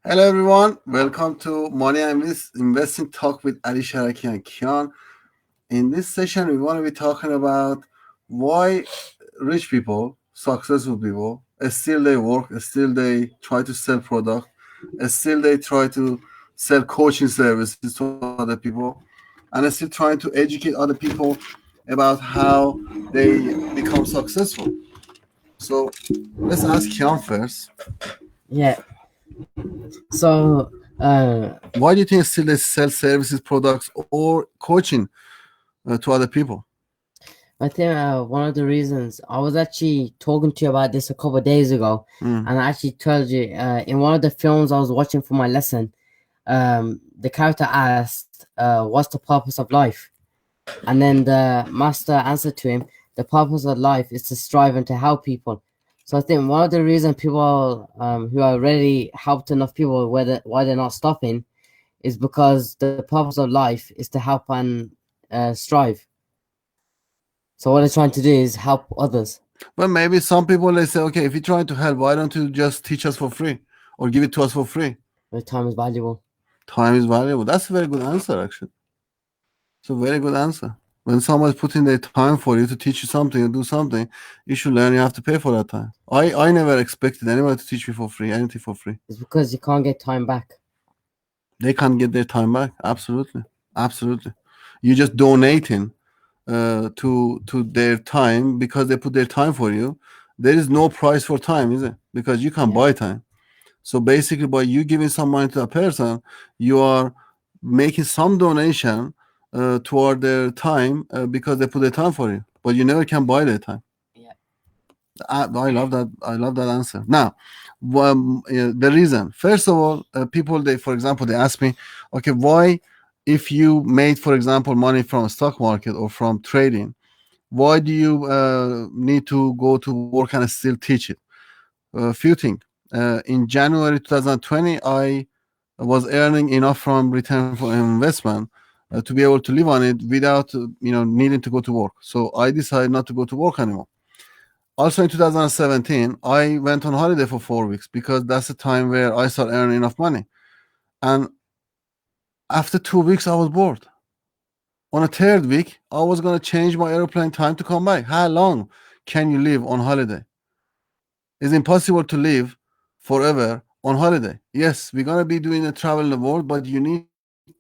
Hello everyone, welcome to Money and Investing Talk with Ali Sharaki and Kian. In this session, we want to be talking about why rich people, successful people, still they work, still they try to sell product, still they try to sell coaching services to other people, and still trying to educate other people about how they become successful. So let's ask Kian first. Yeah. So, Why do you think still they sell services, products, or coaching to other people? I think one of the reasons I was actually talking to you about this a couple of days ago, Mm. and I actually told you in one of the films I was watching for my lesson, the character asked, "What's the purpose of life?" And then the master answered to him, "The purpose of life is to strive and to help people." So I think one of the reasons people who already helped enough people, why they're not stopping, is because the purpose of life is to help and strive. So what they're trying to do is help others. But maybe some people they say, okay, if you're trying to help, why don't you just teach us for free or give it to us for free? Their time is valuable. Time is valuable. That's a very good answer, actually. It's a very good answer. When someone's putting their time for you to teach you something or do something, you should learn. You have to pay for that time. I never expected anyone to teach me for free, anything for free. It's because you can't get time back. They can't get their time back. Absolutely, absolutely. You're just donating to their time because they put their time for you. There is no price for time, is it? Because you can Yeah. buy time. So basically, by you giving some money to a person, you are making some donation toward their time because they put their time for you. But you never can buy their time. Yeah. I love that. I love that answer. Now, the reason, first of all, people they, for example, they ask me, okay, why, if you made, for example, money from a stock market or from trading, why do you need to go to work and still teach it? A few things. In January 2020, I was earning enough from return for investment to be able to live on it without needing to go to work. So I decided not to go to work anymore. Also in 2017, I went on holiday for 4 weeks because that's the time where I started earning enough money. And after 2 weeks, I was bored. On a third week, I was going to change my airplane time to come back. How long can you live on holiday? It's impossible to live forever on holiday. Yes, we're going to be doing a travel in the world, but you need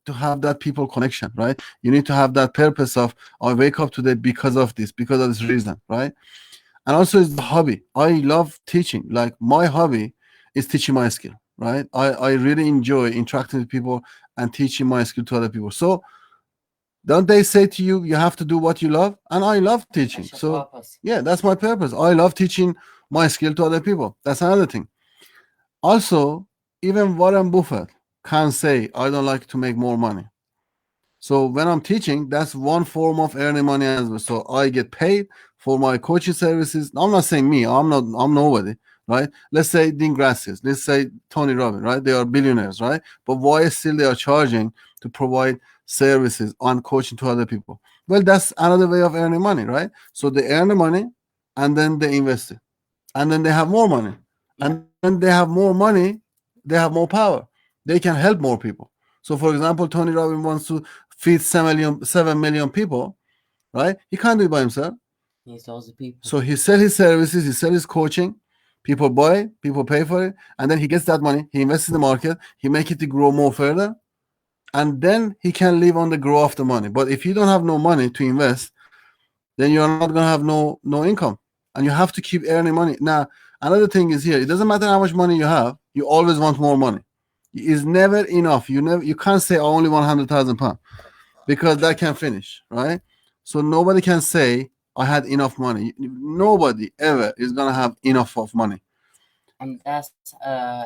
to have that people connection, right? You need to have that purpose of, I wake up today because of this, because of this reason, right? And also it's the hobby. I love teaching. Like my hobby is teaching my skill, right? I really enjoy interacting with people and teaching my skill to other people. So don't they say to you, you have to do what you love? And I love teaching. That's your So purpose. yeah, that's my purpose. I love teaching my skill to other people. That's another thing. Also, even Warren Buffett can say, I don't like to make more money. So when I'm teaching, that's one form of earning money as well. So I get paid for my coaching services. I'm not saying me, I'm nobody, right? Let's say Dean Gracias, let's say Tony Robbins, right? They are billionaires, right? But why still they are charging to provide services on coaching to other people? Well, that's another way of earning money, right? So they earn the money and then they invest it. And then they have more money. And then when they have more money, they have more power. They can help more people. So for example, Tony Robbins wants to feed 7 million people, right? He can't do it by himself. He tells the people. So he sell his services, he sell his coaching, people buy it, people pay for it, and then he gets that money, he invests in the market, he make it to grow more further, and then he can live on the grow of the money. But if you don't have no money to invest, then you're not gonna have no income. And you have to keep earning money. Now, another thing is here, it doesn't matter how much money you have, you always want more money. It's never enough. You can't say I only want 100,000 pounds because that can finish, right? So nobody can say I had enough money. Nobody ever is gonna have enough of money. And that's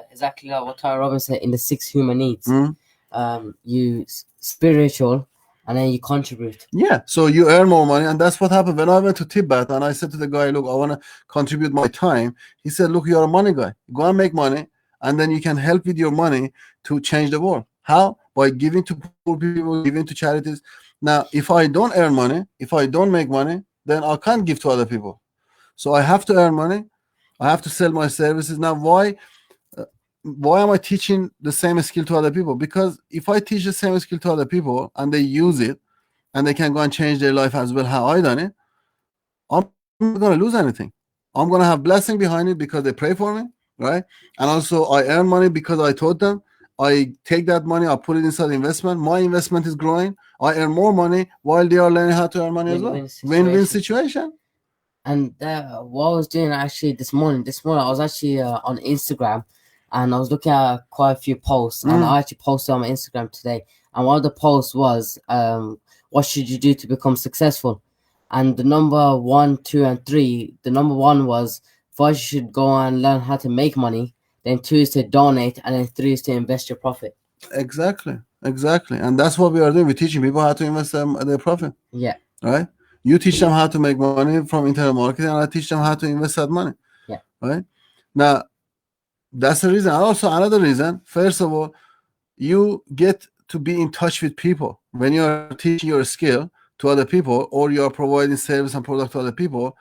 exactly like what Tara Robbins said in the six human needs. Mm? You spiritual, and then you contribute. Yeah, so you earn more money, and that's what happened when I went to Tibet. And I said to the guy, "Look, I want to contribute my time." He said, "Look, you're a money guy. Go and make money, and then you can help with your money to change the world. How? By giving to poor people, giving to charities. Now, if I don't earn money, if I don't make money, then I can't give to other people. So I have to earn money. I have to sell my services. Now, why? why am I teaching the same skill to other people? Because if I teach the same skill to other people and they use it and they can go and change their life as well how I done it, I'm not going to lose anything. I'm going to have blessing behind it because they pray for me, right? And also I earn money because I taught them. I take that money, I put it inside investment. My investment is growing. I earn more money while they are learning how to earn money as well. Win-win situation. And what I was doing actually this morning I was actually on Instagram, and I was looking at quite a few posts, and I actually posted on my Instagram today. And one of the posts was, what should you do to become successful? And the number 1, 2, and 3, the number 1 was, first you should go and learn how to make money. Then 2 is to donate, and then 3 is to invest your profit. Exactly. And that's what we are doing. We're teaching people how to invest their profit. Yeah. Right? You teach them how to make money from internet marketing, and I teach them how to invest that money. Yeah. Right? Now, that's the reason. Also, another reason, first of all, you get to be in touch with people. When you're teaching your skill to other people, or you're providing service and product to other people,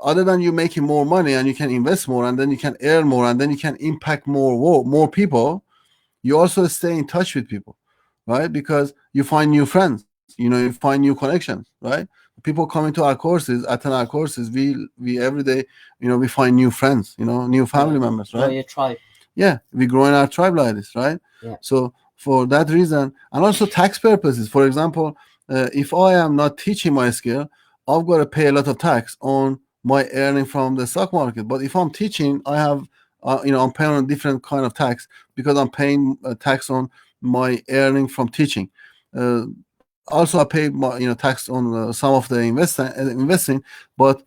other than you making more money and you can invest more and then you can earn more and then you can impact more people, you also stay in touch with people, right? Because you find new friends, you find new connections, right? People coming to our courses, attend our courses, we every day, we find new friends, new family members, right? Your tribe. Yeah, we grow in our tribe like this, right? Yeah. So for that reason, and also tax purposes, for example, if I am not teaching my skill, I've got to pay a lot of tax on my earning from the stock market. But if I'm teaching, I have, I'm paying a different kind of tax because I'm paying tax on my earning from teaching. Also, I pay my, tax on some of the investing, but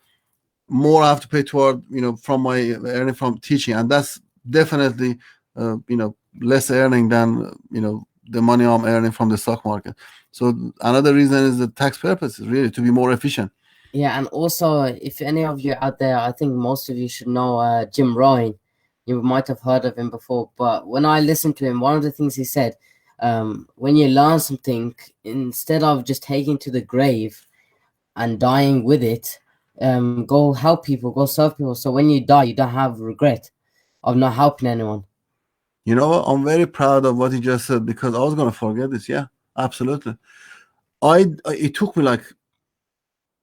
more I have to pay toward, from my earning from teaching, and that's definitely, less earning than, the money I'm earning from the stock market. So another reason is the tax purposes, really, to be more efficient. Yeah, and also, if any of you out there, I think most of you should know Jim Rohn. You might have heard of him before, but when I listened to him, one of the things he said, when you learn something, instead of just taking to the grave and dying with it, go help people, go serve people. So when you die, you don't have regret of not helping anyone. You know what? I'm very proud of what he just said because I was going to forget this. Yeah, absolutely. It took me like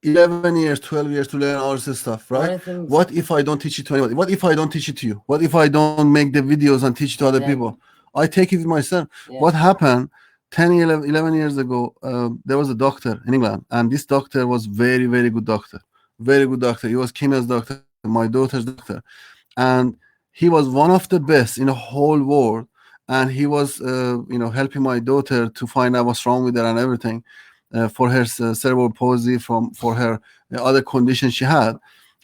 11 years, 12 years to learn all this stuff, right? What if I don't teach it to anybody? What if I don't teach it to you? What if I don't make the videos and teach it to other people? I take it with myself. Yeah. What happened 10, 11 years ago, there was a doctor in England, and this doctor was very, very good doctor. Very good doctor. He was Kima's doctor, my daughter's doctor. And he was one of the best in the whole world. And he was, helping my daughter to find out what's wrong with her and everything. For her cerebral palsy, for her other conditions she had.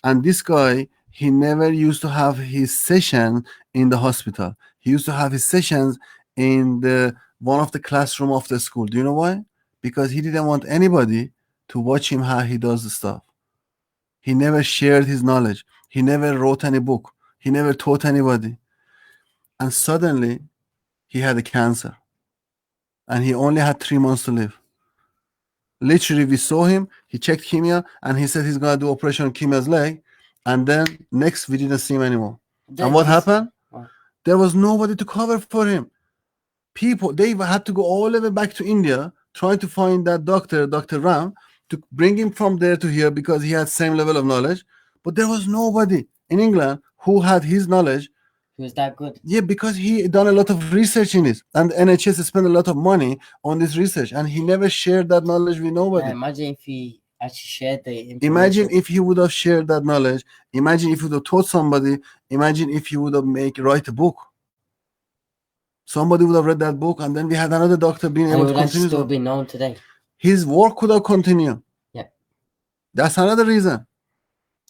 And this guy, he never used to have his session in the hospital. He used to have his sessions in one of the classroom of the school. Do you know why? Because he didn't want anybody to watch him how he does the stuff. He never shared his knowledge. He never wrote any book. He never taught anybody. And suddenly, he had a cancer. And he only had 3 months to live. Literally, we saw him, he checked Kimia, and he said he's going to do operation on Kimia's leg. And then next, we didn't see him anymore. And what happened? There was nobody to cover for him. People, they had to go all the way back to India, trying to find that doctor, Dr. Ram, to bring him from there to here because he had same level of knowledge. But there was nobody in England who had his knowledge. He was that good. Yeah, because he done a lot of research in this, and NHS spent a lot of money on this research, and he never shared that knowledge with nobody. Yeah, imagine if he actually shared the information. Imagine if he would have shared that knowledge. Imagine if he would have taught somebody. Imagine if he would have write a book. Somebody would have read that book, and then we had another doctor being able to continue. Still be known today. His work could have continued. Yeah, that's another reason.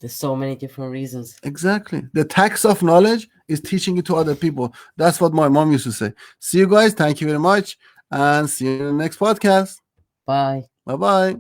There's so many different reasons. Exactly. The tax of knowledge is teaching it to other people. That's what my mom used to say. See you guys. Thank you very much. And see you in the next podcast. Bye. Bye-bye.